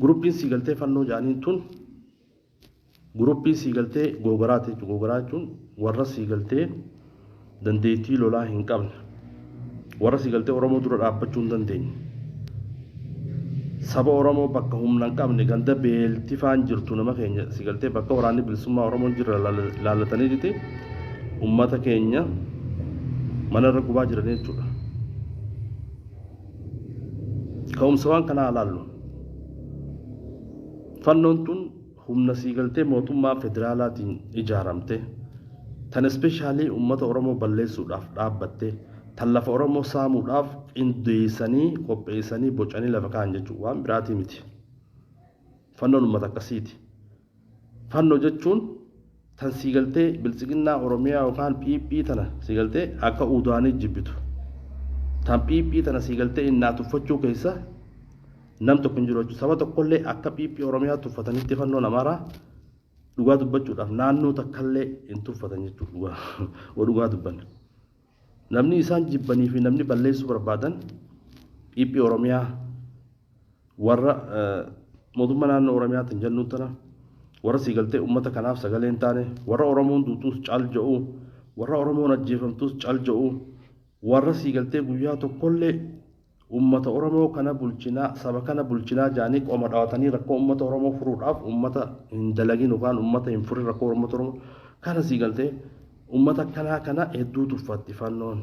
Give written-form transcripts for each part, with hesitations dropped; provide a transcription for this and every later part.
Guruppiin siigaltee fannoo jaaniin tun guruppiin siigaltee googaraati jechuudha. Googaraa jechuun warra siigaltee dandeettii lolaa hin qabne warra siigaltee Oromoo dura dhaabbachuu hin dandeenye saba Oromoo bakka humna hin qabne ganda beelti faan jirtu nama keenya siigaltee bakka waraanni bilisummaa Oromoon jirra laallatanii jirti ummata keenya mana irra gubaa jiran jechuudha. Ka'umsa waan kanaa ilaallu fannoon tun humna siigaltee mootummaa federaalaatiin ijaaramte tan ispeeshaalii ummata Oromoo balleessuudhaaf dhaabbatte tan lafa Oromoo saamuudhaaf qindeessanii qopheessanii bocanii lafa kaan jechuudha waan biraatii miti. Fannoon ummata akkasiiti. Fannoo jechuun tan siigaltee bilisiginnaa Oromiyaa yookaan PP tana siigaltee akka udaanii jibbitu. Tan PP tana siigaltee innaa tuffachuu keessa nam tokko hin jiru jechuudha. Saba tokkollee akka PP Oromiyaa tuffatanitti fannoon Amaaraa dhugaa dubbachuudhaaf naannoo takkallee hin tuffatan jechuudha. Dhugaa dubbanne. Namni isaan jibbanii fi namni balleessuu barbaadan PP Oromiyaa warra mootummaa naannoo Oromiyaatiin jennuun tana warra siigaltee ummata kanaaf sagalee hin taane warra Oromoon duutuus caal jedhu warra Oromoon ajjeefamtuus caal jedhu warra siigaltee guyyaa tokkollee ummata Oromoo kana bulchinaa saba kana bulchinaa jaanii qoma dhaawatanii rakkoo ummata Oromoo furuudhaaf ummata hin dalagin yookaan ummata hin furin rakkoo ummata Oromoo kana siigaltee ummata kana hedduu tuffatti fannoon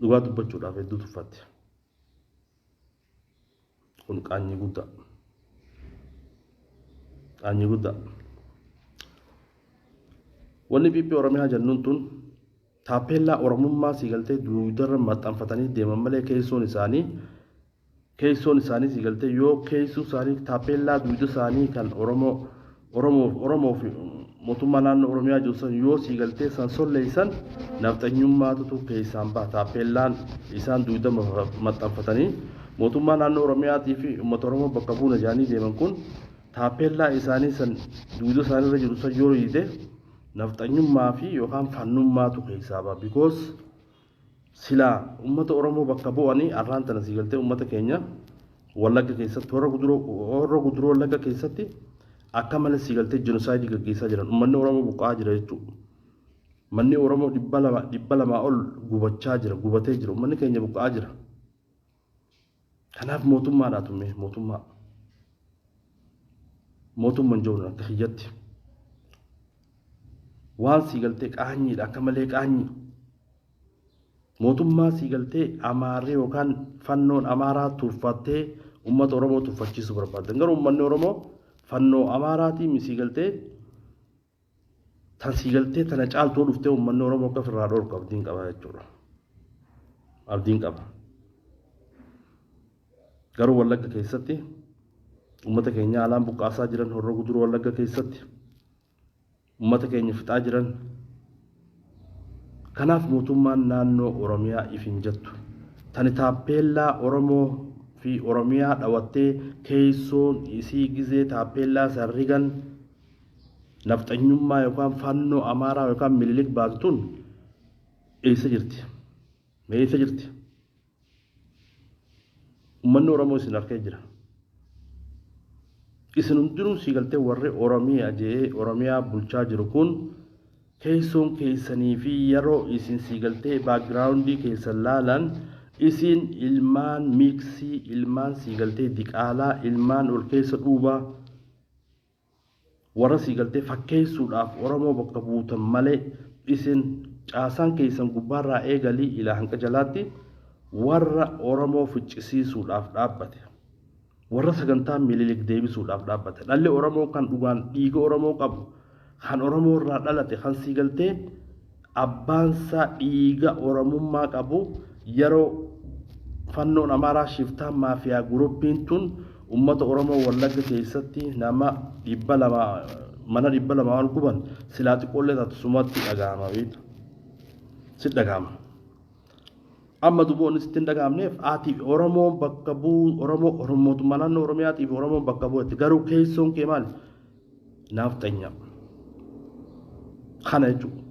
dhugaa dubbachuudhaaf hedduu tuffatti. Kun qaanyii guddaa. Qaanyii guddaa. Wanni PP Oromiyaa jennuun tun taappellaa Oromummaa siigaltee duudarra maxxanfatanii deeman malee keessoon isaanii siigaltee yoo keessuu isaanii taappellaa duuda isaanii kan Oromoo fi mootummaa naannoo Oromiyaa jirusan yoo siigaltee san solleessan nafxanyummaatu keessaan ba'a. Taappellaan isaan duuda maxxanfatanii mootummaa naannoo Oromiyaatii fi uummata Oromoo bakka buuna jaanii deeman kun taappellaa isaanii san duuda isaaniirra jiru san yoo hiite nafxanyummaa fi yookaan fannummaatu keessaa ba'a. Because silaa uummata Oromoo bakka bu'anii arraan tana siigaltee uummata keenya Wallagga keessatti warra guduroo Wallagga keessatti akka malee siigaltee jenosaayidii gaggeessaa jiran uummanni Oromoo buqqa'aa jira jechuudha. Manni Oromoo 200 ol gubachaa jira gubatee jira uummanni keenya buqqa'aa jira. Kanaaf mootummaadhaa tumme mootummaan jiru akka hiyyatti waan siigaltee qaanyiidha akka malee qaanyii mootummaa siigaltee Amaarree yookaan fannoon Amaaraa tuffattee uummata Oromoo tuffachiisuu barbaadan garuu uummanni Oromoo fannoo Amaaraatiin siigaltee tan siigaltee tana caaltuu dhuftee uummanni Oromoo akka ofirraa dhorku abdiin qaba jechuudha. Abdiin qaba. Garuu Wallagga keessatti ummata keenya alaan buqqaasaa jiran Horroo Guduruu Wallagga keessatti ummata keenya fixaa jiran kanaaf mootummaan naannoo Oromiyaa ifin jettu tani taappellaa Oromoo fi Oromiyaa dhawattee keessoon isii gizee taappellaa sarrigan nafxanyummaa yookaan fannoo Amaaraa yookaan Minilik baatuun eessa jirti? Meessa jirti? Uummanni Oromoo isin harkee jira. Isin hundinuu siigaltee warri Oromiyaa bulchaa jiru kun keessoon keessanii fi yeroo isin siigaltee baakgiraawundii keessan laalan isin ilmaan miiksii ilmaan siigaltee diqaalaa ilmaan ol keessa dhuubaa warra siigaltee fakkeessuudhaaf Oromoo bakka buutan malee isin caasaan keessan gubbaarraa eegalii ilaa hanqa jalaatti warra Oromoo ficcisiisuudhaaf dhaabbate warra sagantaa Minilik deebisuudhaaf dhaabbate dhalli Oromoo kan dhugaan dhiiga Oromoo qabu kan Oromoo irraa dhalate kan siigaltee abbaansaa dhiiga Oromummaa qabu yeroo fannoon Amaaraa shiftaa maafiyaa guruppiin tun ummata Oromoo Wallagga keessatti nama 200 mana 200 ol guban silaa xiqqoollee taatu sumatti dhagahama beektu si dhagahama. Amma duboonni sitti hin dhagahamneef ati Oromoo bakka bu'u Oromootummaa naannoo Oromiyaatiif Oromoo bakka bu'etti garuu keessoon kee maali? Nafxanya. Kana jechuudha.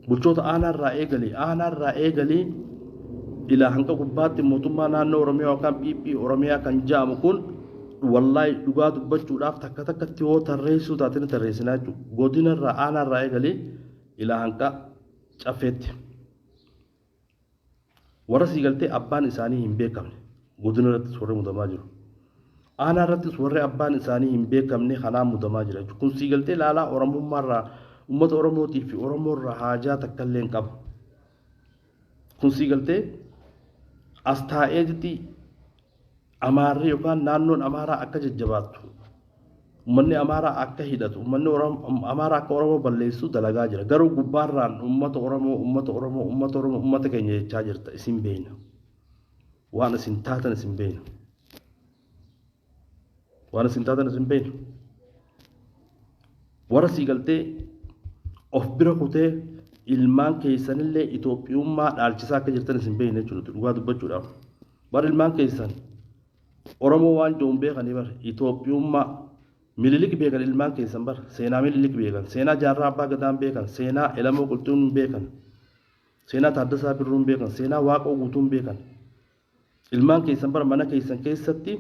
Bulchoota aanaarraa eegalii ilaa hanga gubbaatti mootummaa naannoo Oromiyaa yookaan PP Oromiyaa kan jaamu kun wallahi dhugaa dubbachuudhaaf takka takkatti yoo tarreessuu taatee tarreessinaa jechuudha. Godinarraa aanaarraa eegalee ilaa hanga caffeetti. Warra siigaltee abbaan isaanii hin beekamne godinarrattis warri mudamaa jiru. Aanaarrattis warri abbaan isaanii hin beekamne kanaan mudamaa jira. Kun siigaltee laalaa Oromummaarraa uummata Oromootii fi Oromoorraa haajaa takka illee hin qabu. Kun siigaltee as taa'eetti Amaarri yookaan naannoon Amaaraa akka jajjabaattu uummanni Amaaraa akka hidhatu uummanni Amaaraa akka Oromoo balleessu dalagaa jira. Garuu gubbaarraan uummata keenya jechaa jirta isin beekna. Waan isin taatan isin beekna. Waan isin taatan isin beekna. Warra siigaltee of bira kutee ilmaan keessanillee Itoophiyummaa dhaalchisaa akka jirtan isin beekna jechuudha. Dhugaa dubbachuudhaaf. Bara ilmaan keessan Oromoo waan joon beekanii bar Itoophiyummaa mililik beekan ilmaan keessan bar seenaa mililik beekan seenaa jaarraa abbaa gadaan beekan seenaa elamoo qulxuun beekan seenaa taaddasaa birruun beekan seenaa waaqoo guutuun beekan ilmaan keessan bar mana keessan keessatti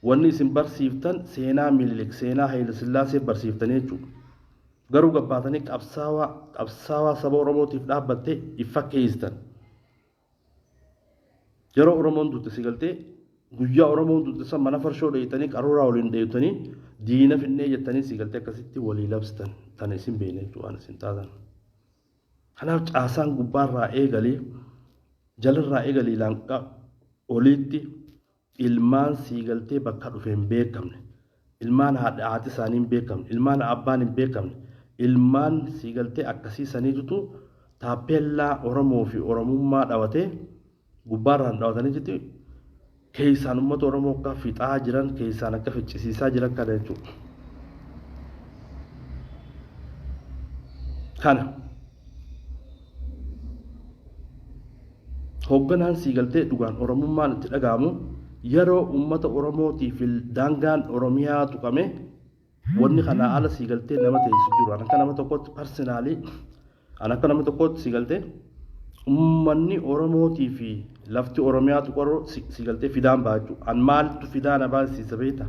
wanni isin barsiiftan seenaa mililik seenaa Haayile Sillaasee barsiiftanii jechuudha. Garuu gabbaatanii qabsaawaa saba Oromootiif dhaabbattee ifa keessan yeroo Oromoon duutte siigaltee guyyaa Oromoon duutte mana farshoo dheeyitanii qaruuraa waliin dheeyitanii diina finnee jettanii siigaltee akkasitti walii labsitan tan isin beekne jechuudha isin taatan. Kanaaf caasaan gubbaarraa eegalee jalarraa eegalee laanqa oliitti ilmaan siigaltee bakka dhufe hin beekamne ilmaan haati isaanii hin beekamne ilmaan abbaan hin beekamne ilmaan siigaltee akkasii saniitutu taappeellaa Oromoo fi Oromummaa dhawatee gubbaarraan dhawatanii jirti. Keessaan uummata Oromoo akka fixaa jiran keessaan akka ficcisiisaa jiran kana jechuudha. Kana hoogganaan siigaltee dhugaan Oromummaan itti dhaga'amu yeroo uummata Oromootiif daangaan Oromiyaa tuqame wanni kanaa ala siigaltee nama teessu jiru. Akka nama tokkotti parsenaalii akka nama tokkotti siigaltee ummanni Oromootii fi lafti Oromiyaa tuqaroo siigaltee fidaan baachuu an maaltu fidaan abaasiisa beeta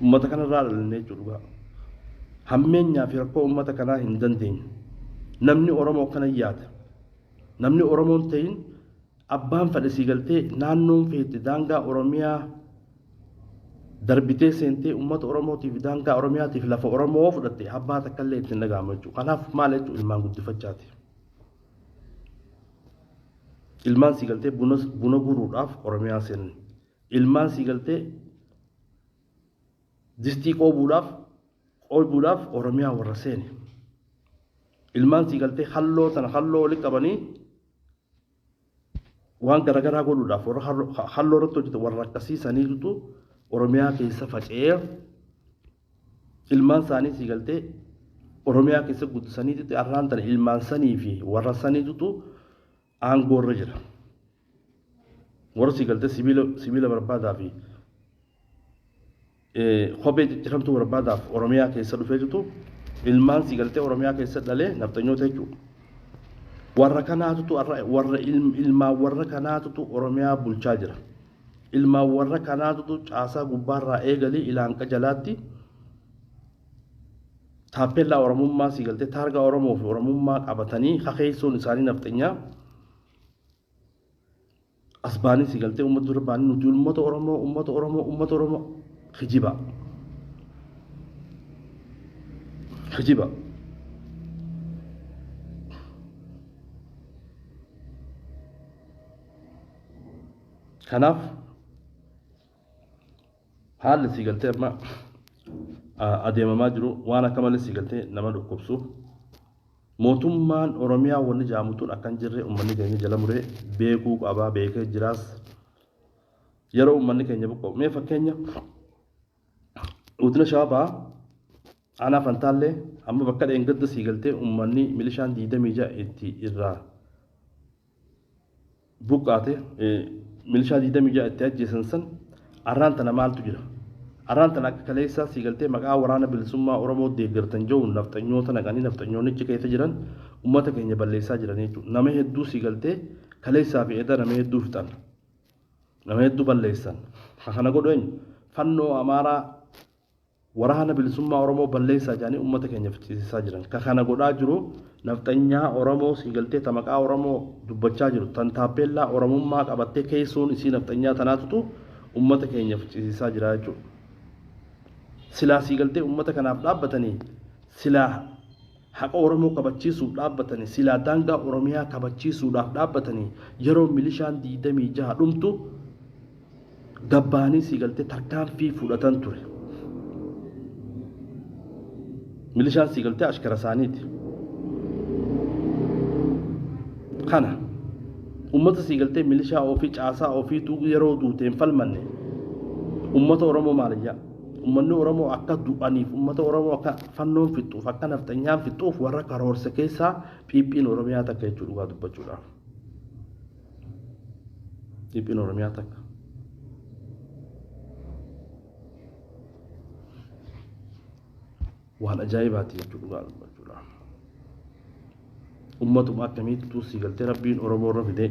ummata kanarraa dhalannee jechuudha. Hammeenyaa fi rakkoo ummata kanaa hin dandeenye namni Oromoo kana yaada namni Oromoon ta'in abbaan fedhe siigaltee naannoon feete daangaa Oromiyaa darbitee seentee ummata Oromootiif daangaa Oromiyaatiif lafa Oromoo fudhatte abbaa takkallee ittiin dhaga'amu jechuudha. Kanaaf maal jechuudha ilmaan guddifachaati. Ilmaan siigaltee buna guruudhaaf Oromiyaa seenan. Ilmaan siigaltee distii qoobuudhaaf Oromiyaa warra seene. Ilmaan siigaltee halloo walitti qabanii waan garaagaraa godhuudhaaf warra halloo irratti hojjetan warra akkasiisaniitu Oromiyaa keessa faca'ee ilmaan isaanii siigaltee Oromiyaa keessa guddisaniitu arraan tana ilmaan sanii fi warra saniitu aangoo irra jira. Warra siigaltee sibiila barbaadaa fi kophee cicciramtuu barbaadaaf Oromiyaa keessa dhufee jirtu ilmaan siigaltee Oromiyaa keessa dhalee naftanyoota jechuudha. Warra kanaatutu Oromiyaa bulchaa jira. Ilmaan warra kanaatutu caasaa gubbaarraa eegalee ilaanqa jalaatti taappeellaa Oromummaa siigaltee taargaa Oromoo fi Oromummaa qabatanii hakeessoon isaanii naftanyaa asbaanii siigaltee uummata dura baanii nuti uummata Oromoo hijiba. Kanaaf haalli siigaltee amma adeemamaa jiru waan akka malee siigaltee nama dhukkubsu. Mootummaan Oromiyaa wanni jaamutuun akkan jirre uummanni keenya jala muree beekuu qabaa beekee jiraas yeroo uummanni keenya buqqa'u. Mee fakkeenya Utina Shaabaa aanaa Fantaallee amma bakka dheengadda siigaltee uummanni milishaan 26 itti irraa buqqaate milishaa 26 itti ajjeesan san arraan tana maaltu jira? Arraan tana akka kaleessaa siigaltee maqaa waraana bilisummaa Oromoo deeggartan jiruun naftanyoota naqanii naftanyoonni keessa jiran uummata keenya balleessaa jiran jechuudha. Nama hedduu siigaltee kaleessaa fi edda nama hedduu fixan nama hedduu balleessan kana godhan fannoo amaaraa waraana bilisummaa oromoo balleessaa jedhanii uummata keenya fichisiisaa jiran kana godhaa jiru nafxanyaa oromoo siigaltee tamaqaa oromoo dubbachaa jiru tan taappellaa oromummaa qabattee keessoon isii nafxanyaa tanaatutu uummata keenya fichisiisaa jira jechuudha silaa siigaltee uummata kanaaf dhaabbatanii silaa haqa oromoo kabachiisuuf dhaabbatanii silaa daangaa oromiyaa kabachiisuudhaaf dhaabbatanii yeroo milishaan 26 dhumtu gabbaanii siigaltee tarkaanfii fudhatan ture milishaan siigaltee ashkara isaaniiti kana ummata siigaltee milishaa ofii caasaa ofiitu yeroo duuteen falmanne ummata oromoo maaliyyaa ummanni oromoo akka du'aniif ummata oromoo akka fannoon fixuuf akka nafxanyaan fixuuf warra karoorse keessaa phiiphiin oromiyaa takka jechuu dhugaa dubbachuudhaaf phiiphiin oromiyaa takka waan ajaa'ibaati jechuu dhugaa dubbachuudhaaf ummatuma akkamiittuu siigaltee rabbiin oromoo irra fidee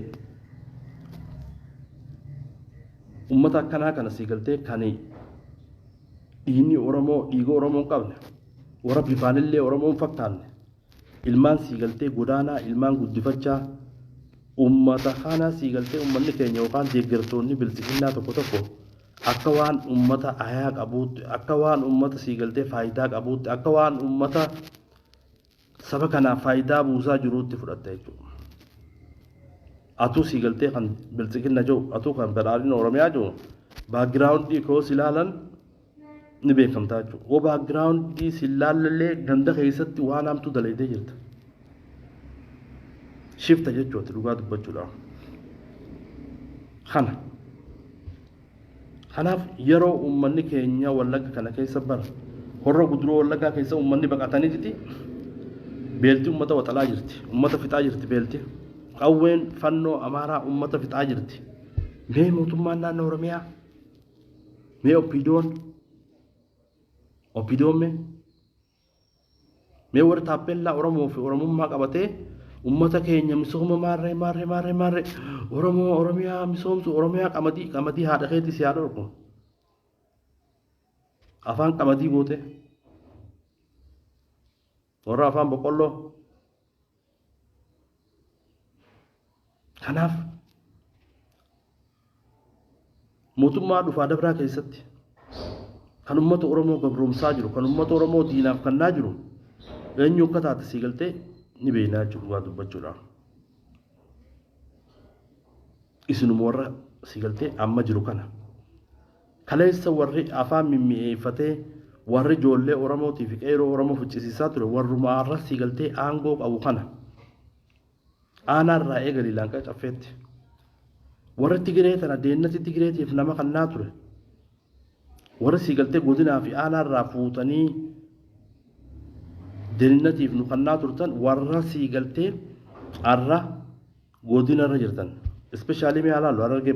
ummata akkanaa kana siigaltee kanii dhiigni oromoo dhiiga oromoo hin qabne warra bifaanillee oromoo hin fakkaanne ilmaan siigaltee godaanaa ilmaan guddifachaa ummata kana siigaltee ummanni keenya yookaan deeggartoonni bilisiginnaa tokko tokko akka waan ummata ayaa qabuutti akka waan ummata siigaltee faayidaa qabuutti akka waan ummata saba kanaaf faayidaa buusaa jiruutti fudhatte jechuudha atuu siigaltee kan bilisiginna jiru atuu kan badhaadhina oromiyaa jiru baagiraawundii koos ilaalan ni beekamtaa jechuudha oo baagiraawundii silaallee ganda keessatti waan hamtu dalaydee jirta shifta jechuudha dhugaa dubbachuudhaaf kanaaf yeroo ummanni keenya wallagga kana keessa bara horra guduroo wallaggaa keessa ummanni baqatanii jirti beelti ummata waxalaa jirti ummata fixaa jirti beelti qawween fannoo amaaraa ummata fixaa jirti mee mootummaan naannoo oromiyaa mee oppidoon mee warri taappellaa oromoo fi oromummaa qabatee ummata keenya misooma maarree oromoo oromiyaa misoomsu oromiyaa qamadii haadha keetti si haadha orku afaan qamadii goote warra afaan boqqolloo kanaaf mootummaa dhufaa dabraa keessatti kan ummata oromoo gabroomsaa jiru kan ummata oromoo diinaaf kannaa jiru eenyu akka taate siigaltee ni beeynaa jechuudha dhugaa dubbachuudhaaf isinuma warra siigaltee amma jiru kana kaleessa warri afaan mimmi'eeffatee warri ijoollee oromootii fi qeeroo oromoo ficcisiisaa ture warruma arra siigaltee aangoo qabu kana aanaarraa eegali laanqa caffeetti warri Tigiree tana deennati Tigireetiif nama kannaa ture warri siigaltee godinaa fi aanaarraa fuutanii deennatiif nu kannaa turtan warra siigaltee arra godinarra jirtan especially mee alaalu harargee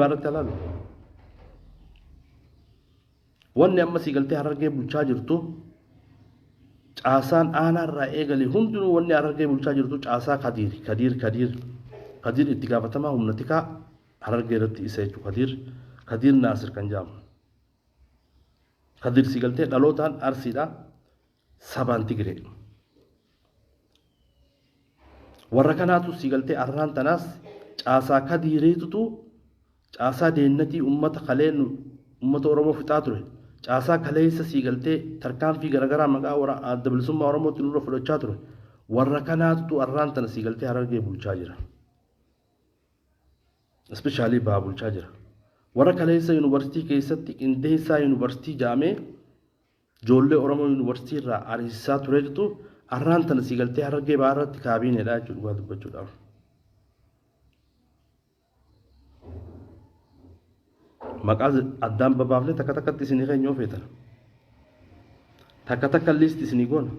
baarratti alaalu wanni amma siigaltee harargee bulchaa jirtu caasaan aanaarraa eegali hundinuu wanni harargee bulchaa jirtu caasaa kadiir itti gaafatamaa humna tikaa harargee irratti isa jechuudha kadiir naasir kan jedhamu kadiir siigaltee dhalootaan arsiidha sabaan Tigiree warra kanaatu siigaltee arraan tanaas caasaa kadiireetutu caasaa deennatii ummata kaleen ummata oromoo fixaa ture caasaa kaleessa siigaltee tarkaanfii garagaraa maqaa warra adda bilisummaa oromootti nurra fudhachaa ture warra kanaatu arraan tana siigaltee harargee bulchaa jira especially baa bulchaa jira warra kaleessa yuunivarsiitii keessatti qindeessaa yuunivarsiitii jaamee ijoollee oromoo yuunivarsiitii irraa ariisisaa tureetu arraan tana siigaltee harargee baarratti kaabineedha jechuudha dhugaa dubbachuudhaaf maqaa addaan babaafne takka takkatti isinii keenyoo feetan takka liisti isinii goona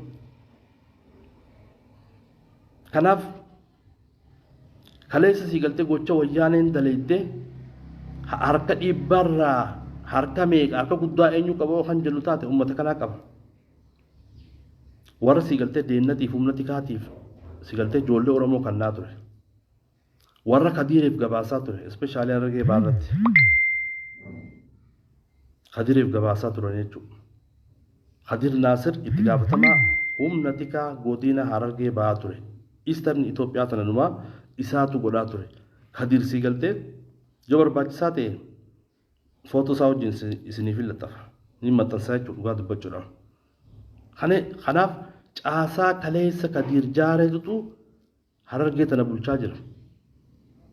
kanaaf kaleessa siigaltee gocha wayyaaneen daleeddee harka dhibbarraa harka meeqa harka guddaa eenyu qaboo kan jennu taate ummata kanaa qaba warra siigaltee deennatiif humna tikaatiif سيقلتي جولة ورمو كان ناتره ورا خدير في جباساته especially أرجع بارت خدير في جباساته رنيتو خدير ناصر اتجاه تما هم نتيكا غودينا هارجع باتره Eastern Ethiopia تنانما إساتو غلاتره خدير سيقلتي جبر باتساتي فوتو ساو جنس إسنيفيل لطف نيم تنساي تقعد بجرا خناف عاسا كليس كدير جارة هرجع تنبول شاجر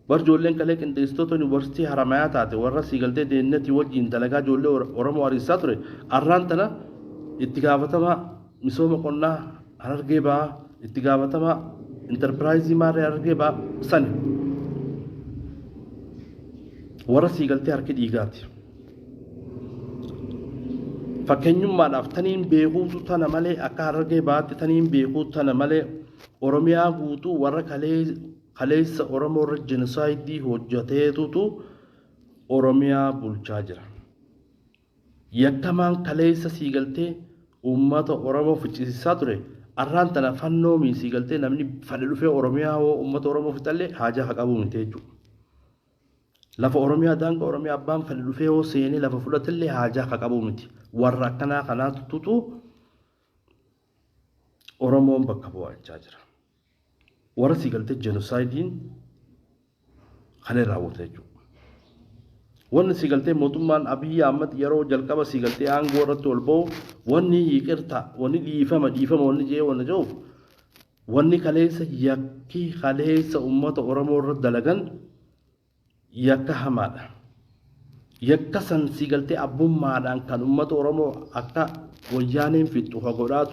برجولين كلك إن دستوتو يونيفرسيتي هرمايات آتے ورا سيقلتي دينتي وجين دلقا جولة ورمو أريساتوري أرانتنا اتقافتما مسوما قلنا هرجع با اتقافتما انترپرايزي ماري هرجع با سن ورا سيقلتي هركي ديقاتي فكنيوم ما نفتنين بيغوتو تانا مالي أكا هرجع با تنين بيغوتو تانا مالي أورميا غوتو ورا خليس أورمو رجنسايد دي هجتيتو أورميا بولشاجر يكتمان خليس سيقلتي أمة أورمو فجساتوري أران تنا فنو مي سيقلتي نمني فللو في أورميا وأمة أورمو فتالي حاجة حقابو متيجو لفا أورميا دانك أورميا أبان فللو في سيني لفا فلتالي حاجة حقابو متي ورقنا قناة توتو أورمو بكبو الشاجر ورا سيقلتي جنوسايدين خلي راوته جو ون سيقلتي موتمان أبي أحمد يرو جلكابا سيقلتي آنغورا تولبو وني يكرتا وني ديفما وني جي وني جو وني خليس يكي خليس أمة أورمو ردلغن يكا همادا يكا سن سيقلتي أبو مادان كان أمة أورمو أكا ويانين في التوحقورات